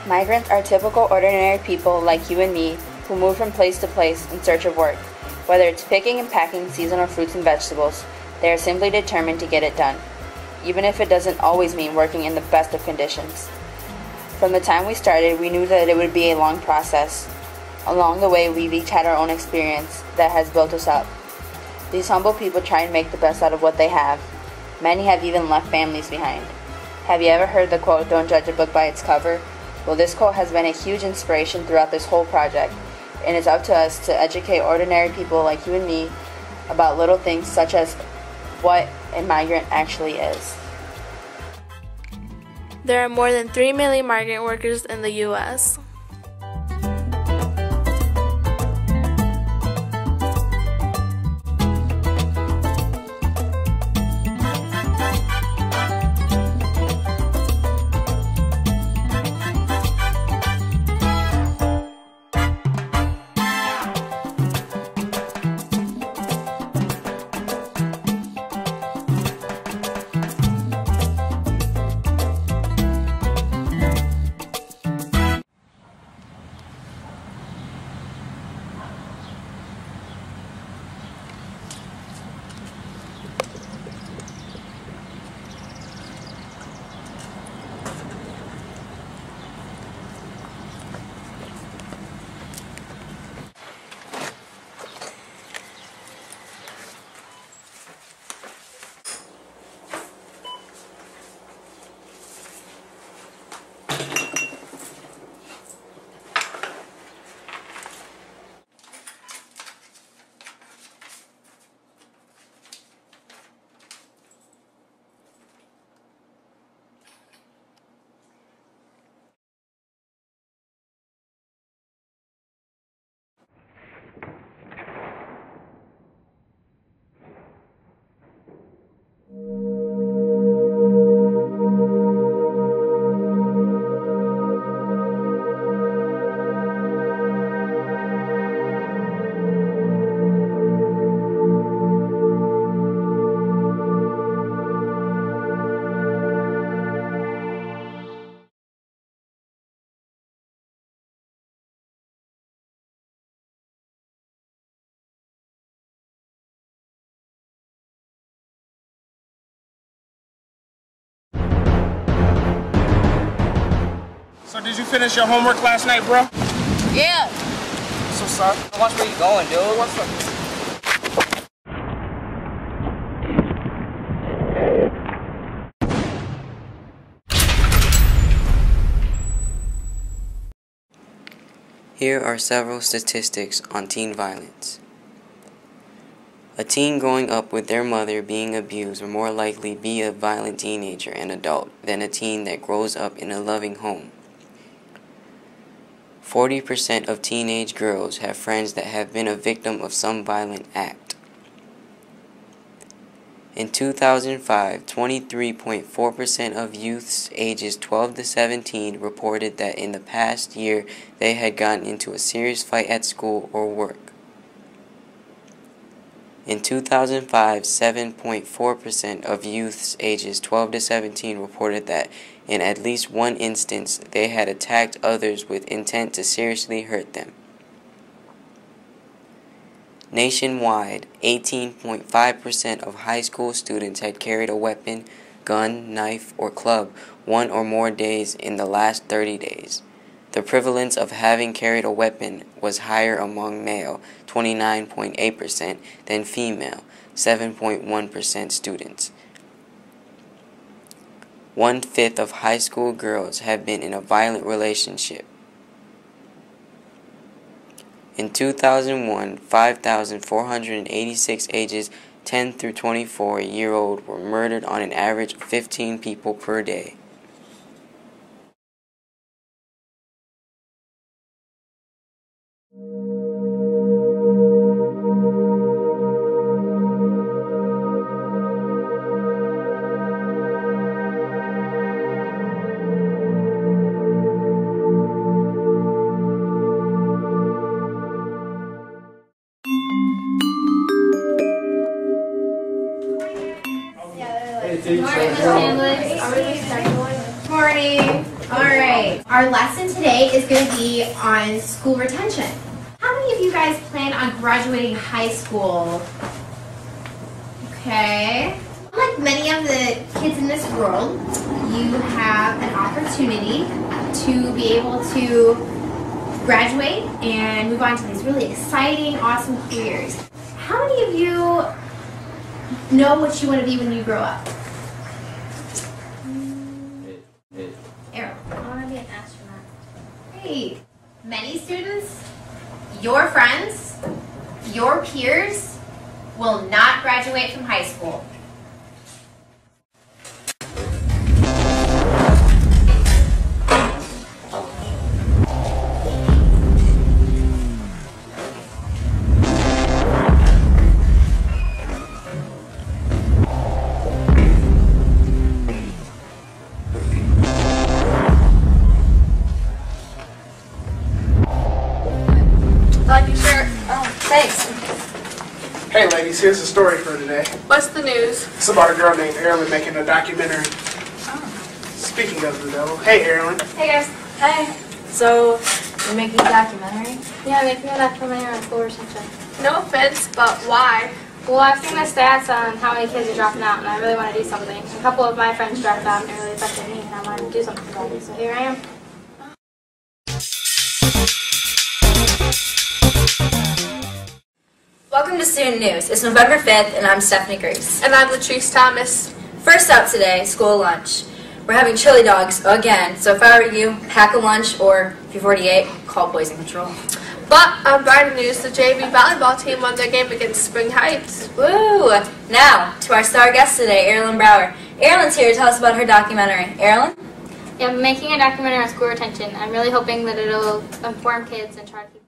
Migrants are typical ordinary people like you and me who move from place to place in search of work. Whether it's picking and packing seasonal fruits and vegetables, they are simply determined to get it done, even if it doesn't always mean working in the best of conditions. From the time we started, we knew that it would be a long process. Along the way, we've each had our own experience that has built us up. These humble people try and make the best out of what they have. Many have even left families behind. Have you ever heard the quote, "Don't judge a book by its cover"? Well, this quote has been a huge inspiration throughout this whole project, and it's up to us to educate ordinary people like you and me about little things such as what a migrant actually is. There are more than 3 million migrant workers in the U.S. So did you finish your homework last night, bro? Yeah. So, son, Watch where you going, dude. what's up? Here are several statistics on teen violence. A teen growing up with their mother being abused will more likely be a violent teenager and adult than a teen that grows up in a loving home. 40% of teenage girls have friends that have been a victim of some violent act. In 2005, 23.4% of youths ages 12 to 17 reported that in the past year they had gotten into a serious fight at school or work. In 2005, 7.4% of youths ages 12 to 17 reported that in at least one instance they had attacked others with intent to seriously hurt them. Nationwide, 18.5% of high school students had carried a weapon, gun, knife, or club one or more days in the last 30 days. The prevalence of having carried a weapon was higher among male, 29.8%, than female, 7.1% students. 1/5 of high school girls have been in a violent relationship. In 2001, 5,486 ages 10 through 24-year-old were murdered on an average of 15 people per day. Morning. All right. Our lesson today is going to be on school retention. How many of you guys plan on graduating high school? Okay. Like many of the kids in this world, you have an opportunity to be able to graduate and move on to these really exciting, awesome careers. How many of you know what you want to be when you grow up? Errol. I want to be an astronaut. Great. Many students, your friends, your peers will not graduate from high school. Hey ladies, here's the story for today. What's the news? It's about a girl named Erin making a documentary. Speaking of the devil, hey Erin. Hey guys. Hey. So, you're making a documentary? Yeah, I'm making a documentary on school retention. No offense, but why? Well, I've seen the stats on how many kids are dropping out, and I really want to do something. A couple of my friends dropped out, and it really affected me, and I wanted to do something about it. So here I am. Welcome to Student News. It's November 5th, and I'm Stephanie Grace. And I'm Latrice Thomas. First up today, school lunch. We're having chili dogs again, so if I were you, pack a lunch, or if you've already ate, call poison control. But on brighter news, the JV volleyball team won their game against Spring Heights. Woo! Now, to our star guest today, Erilyn Brower. Erilyn's here to tell us about her documentary. Erilyn? Yeah, I'm making a documentary on school retention. I'm really hoping that it'll inform kids and try to keep